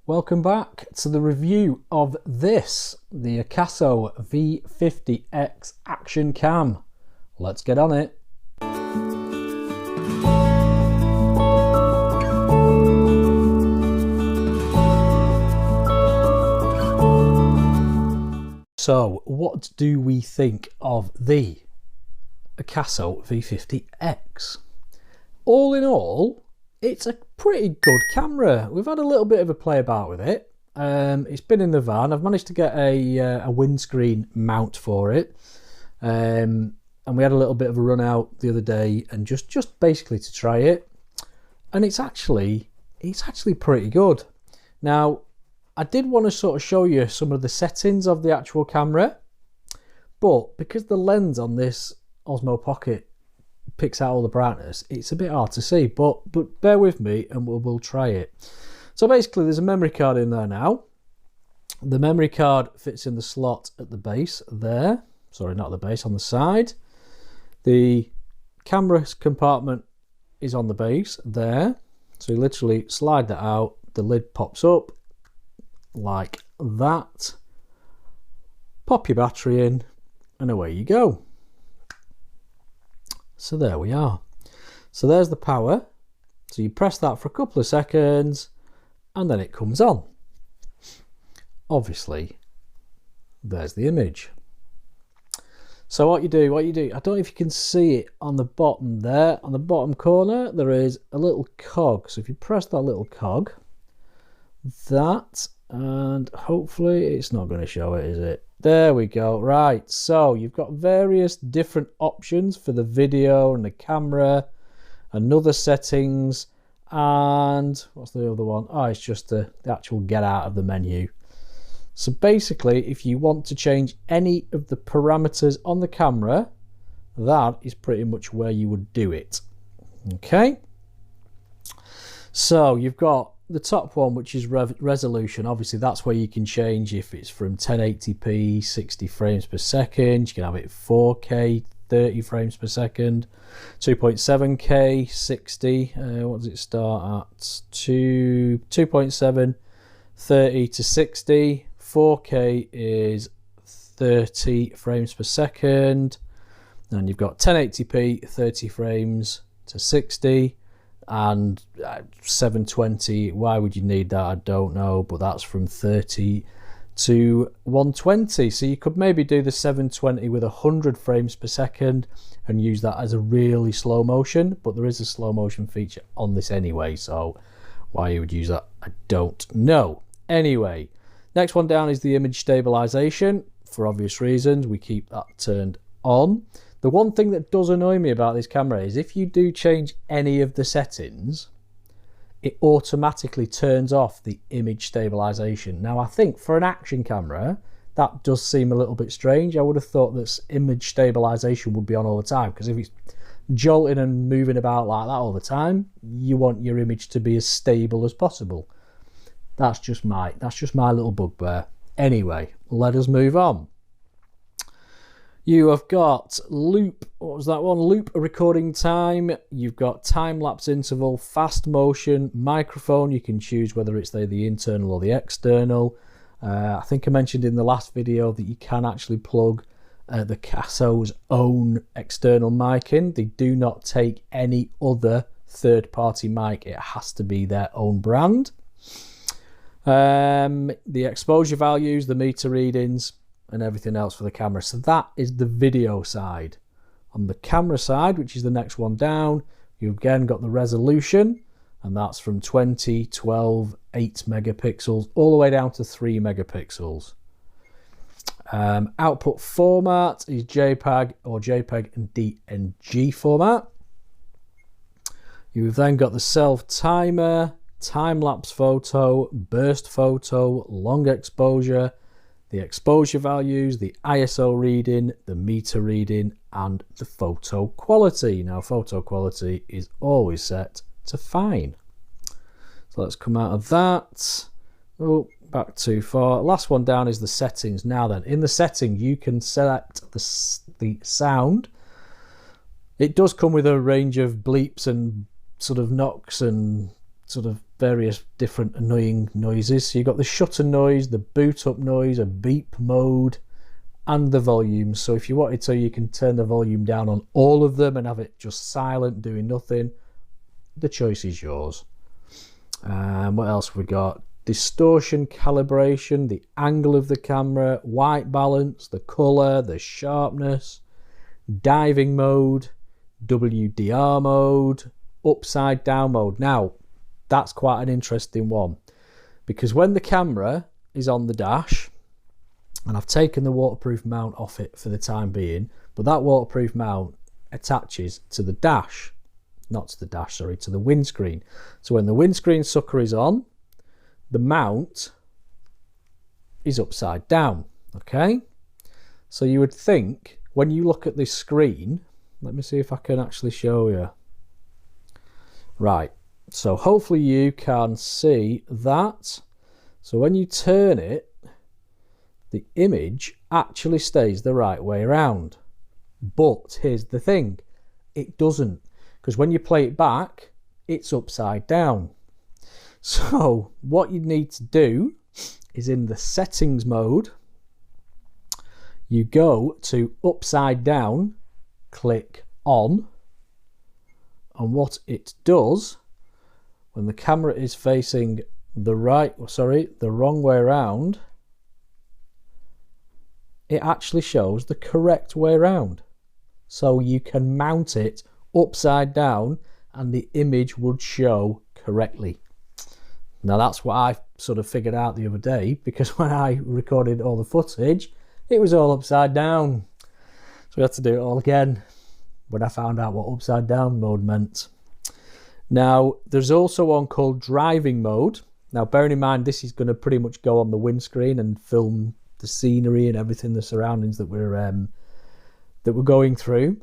Welcome back to the review of this, the Akaso V50x action cam. Let's get on it. So, what do we think of the Akaso V50x? All in all, it's a pretty good camera. We've had a little bit of a play about with it. It's been in the van. I've managed to get a windscreen mount for it. And we had a little bit of a run out the other day and just basically to try it. And it's actually pretty good. Now, I did want to sort of show you some of the settings of the actual camera, but because the lens on this Osmo Pocket picks out all the brightness, it's a bit hard to see, but bear with me and we'll try it. So basically there's a memory card in there now. The memory card fits in the slot at the base there. Sorry, not at the base, on the side. The camera compartment is on the base there. So you literally slide that out, the lid pops up like that. Pop your battery in and away you go. So there we are. So there's the power. So you press that for a couple of seconds and then it comes on. Obviously, there's the image. So what you do, I don't know if you can see it on the bottom there, on the bottom corner, there is a little cog. So if you press that little cog, and hopefully it's not going to show it, is it? There we go. Right, so you've got various different options for the video and the camera and other settings, and what's the other one? Oh, it's just the actual get out of the menu. So basically, if you want to change any of the parameters on the camera, that is pretty much where you would do it. Okay, so you've got the top one, which is resolution. Obviously that's where you can change if it's from 1080p 60 frames per second. You can have it 4K 30 frames per second, 2.7K 60. What does it start at? 2.7 30 to 60. 4K is 30 frames per second, and you've got 1080p 30 frames to 60. And 720, why would you need that? I don't know, but that's from 30 to 120. So you could maybe do the 720 with 100 frames per second and use that as a really slow motion, but there is a slow motion feature on this anyway, so why you would use that, I don't know. Anyway, next one down is the image stabilization. For obvious reasons, we keep that turned on. The one thing that does annoy me about this camera is if you do change any of the settings, it automatically turns off the image stabilization. Now, I think for an action camera, that does seem a little bit strange. I would have thought that image stabilization would be on all the time, because if it's jolting and moving about like that all the time, you want your image to be as stable as possible. That's just my little bugbear. Anyway, let us move on. You have got loop, what was that one? Loop recording time. You've got time-lapse interval, fast motion, microphone. You can choose whether it's the internal or the external. I think I mentioned in the last video that you can actually plug the Akaso's own external mic in. They do not take any other third-party mic. It has to be their own brand. The exposure values, the meter readings, and everything else for the camera. So that is the video side. On the camera side, which is the next one down, you've again got the resolution, and that's from 20, 12, 8 megapixels all the way down to 3 megapixels. Output format is JPEG or JPEG and DNG format. You've then got the self timer, time-lapse photo, burst photo, long exposure, the exposure values, the ISO reading, the meter reading, and the photo quality. Now, photo quality is always set to fine. So let's come out of that. Oh, back too far. Last one down is the settings. Now then, in the setting, you can select the sound. It does come with a range of bleeps and sort of knocks and sort of various different annoying noises. So you've got the shutter noise, the boot up noise, a beep mode, and the volume. So if you wanted to, you can turn the volume down on all of them and have it just silent, doing nothing. The choice is yours. What else have we got? Distortion calibration, the angle of the camera, white balance, the colour, the sharpness, diving mode, WDR mode, upside down mode. Now, that's quite an interesting one, because when the camera is on the dash, and I've taken the waterproof mount off it for the time being, but that waterproof mount attaches to the dash, not to the dash, sorry, to the windscreen. So when the windscreen sucker is on, the mount is upside down, okay? So you would think, when you look at this screen, let me see if I can actually show you. Right, so hopefully you can see that. So when you turn it, the image actually stays the right way around. But here's the thing, it doesn't, because when you play it back, it's upside down. So what you need to do is, in the settings mode, you go to upside down, click on, and what it does when the camera is facing the wrong way around, it actually shows the correct way around. So you can mount it upside down and the image would show correctly. Now that's what I sort of figured out the other day, because when I recorded all the footage, it was all upside down. So we had to do it all again when I found out what upside down mode meant. Now there's also one called driving mode. Now bearing in mind, this is going to pretty much go on the windscreen and film the scenery and everything, the surroundings that we're going through.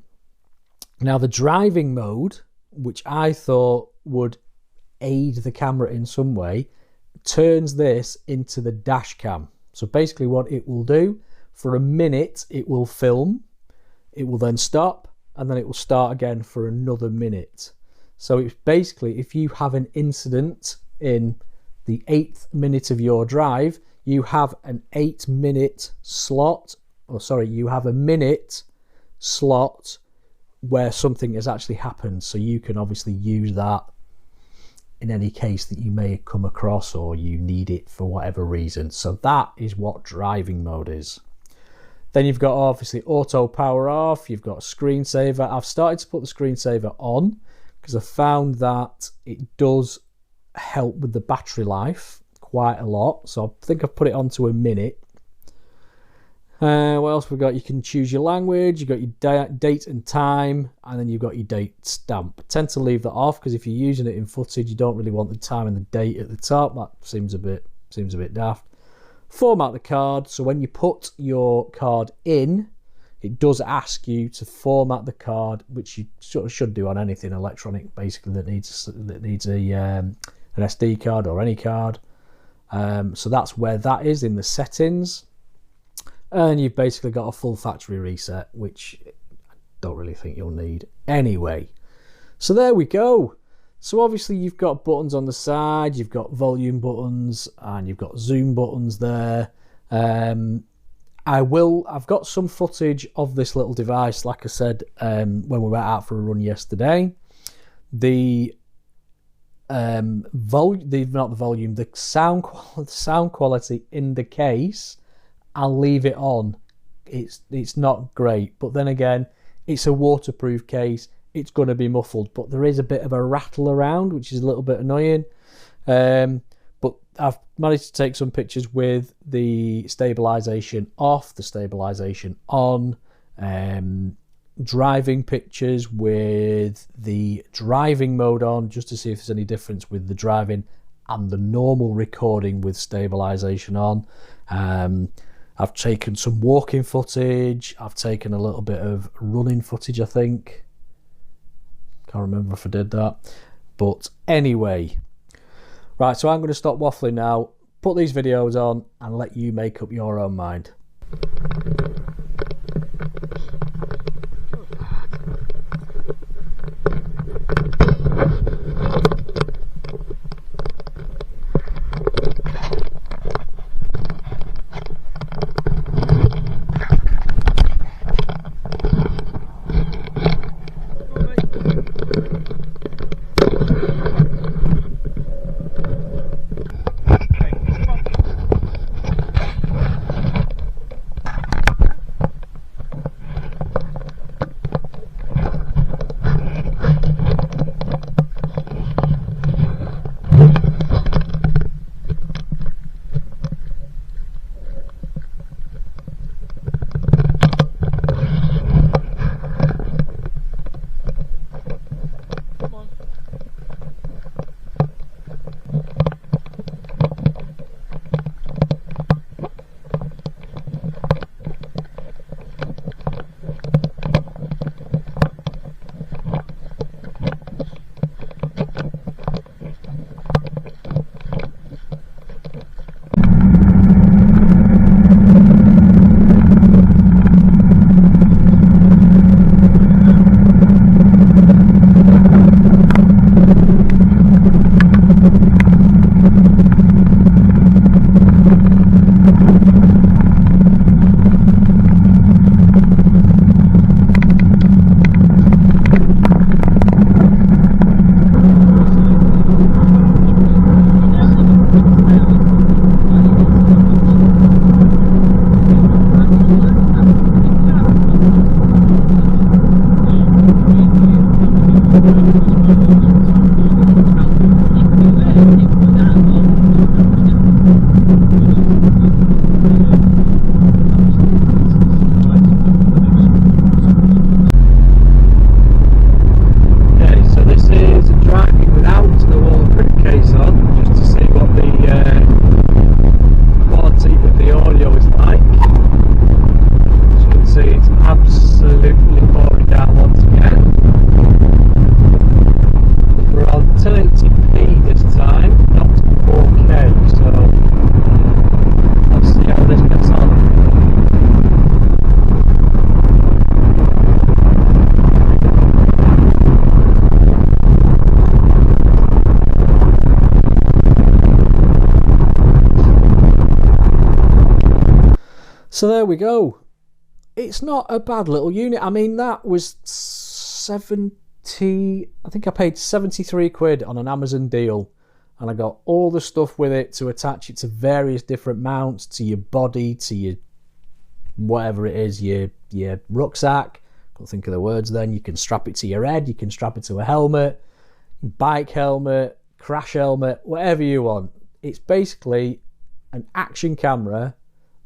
Now the driving mode, which I thought would aid the camera in some way, turns this into the dash cam. So basically what it will do, for a minute it will film, it will then stop, and then it will start again for another minute. So it's basically, if you have an incident in the 8th minute of your drive, you have an 8-minute slot, you have a minute slot where something has actually happened. So you can obviously use that in any case that you may come across or you need it for whatever reason. So that is what driving mode is. Then you've got obviously auto power off, you've got screensaver. I've started to put the screensaver on because I found that it does help with the battery life quite a lot. So I think I've put it on to a minute. What else we got? You can choose your language, you've got your date and time, and then you've got your date stamp. I tend to leave that off because if you're using it in footage, you don't really want the time and the date at the top. That seems a bit daft. Format the card. So when you put your card in, it does ask you to format the card, which you sort of should do on anything electronic, basically that needs an SD card or any card. So that's where that is in the settings. And you've basically got a full factory reset, which I don't really think you'll need anyway. So there we go. So obviously you've got buttons on the side, you've got volume buttons, and you've got zoom buttons there. I've got some footage of this little device, like I said, when we went out for a run yesterday. The sound quality in the case, I'll leave it on. It's not great, but then again, it's a waterproof case. It's going to be muffled, but there is a bit of a rattle around, which is a little bit annoying. But I've managed to take some pictures with the stabilization off, the stabilization on, driving pictures with the driving mode on, just to see if there's any difference with the driving and the normal recording with stabilization on. I've taken some walking footage. I've taken a little bit of running footage, I think. Can't remember if I did that. But anyway. Right, so I'm going to stop waffling now, put these videos on, and let you make up your own mind. So there we go. It's not a bad little unit. I mean, that was 70, I think I paid 73 quid on an Amazon deal, and I got all the stuff with it to attach it to various different mounts, to your body, to your whatever it is, your rucksack. Can't think of the words then. You can strap it to your head, you can strap it to a helmet, bike helmet, crash helmet, whatever you want. It's basically an action camera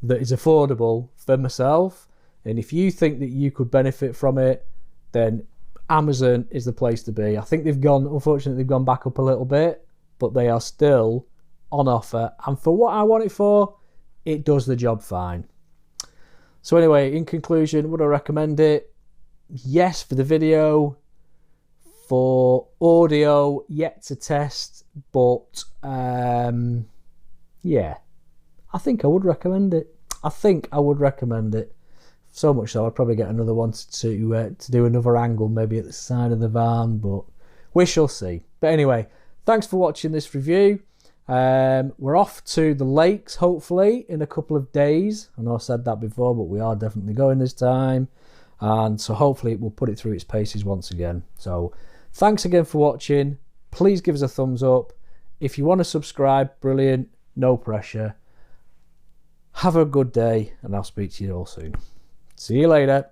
that is affordable for myself, and if you think that you could benefit from it, then Amazon is the place to be. I think unfortunately they've gone back up a little bit, but they are still on offer, and for what I want it for, it does the job fine. So anyway, in conclusion, would I recommend it? Yes, for the video. For audio, yet to test, but yeah, I think I would recommend it. So much so, I'd probably get another one to do another angle, maybe at the side of the van, but we shall see. But anyway, thanks for watching this review. We're off to the lakes, hopefully, in a couple of days. I know I said that before, but we are definitely going this time. And so hopefully it will put it through its paces once again. So thanks again for watching. Please give us a thumbs up. If you want to subscribe, brilliant. No pressure. Have a good day, and I'll speak to you all soon. See you later.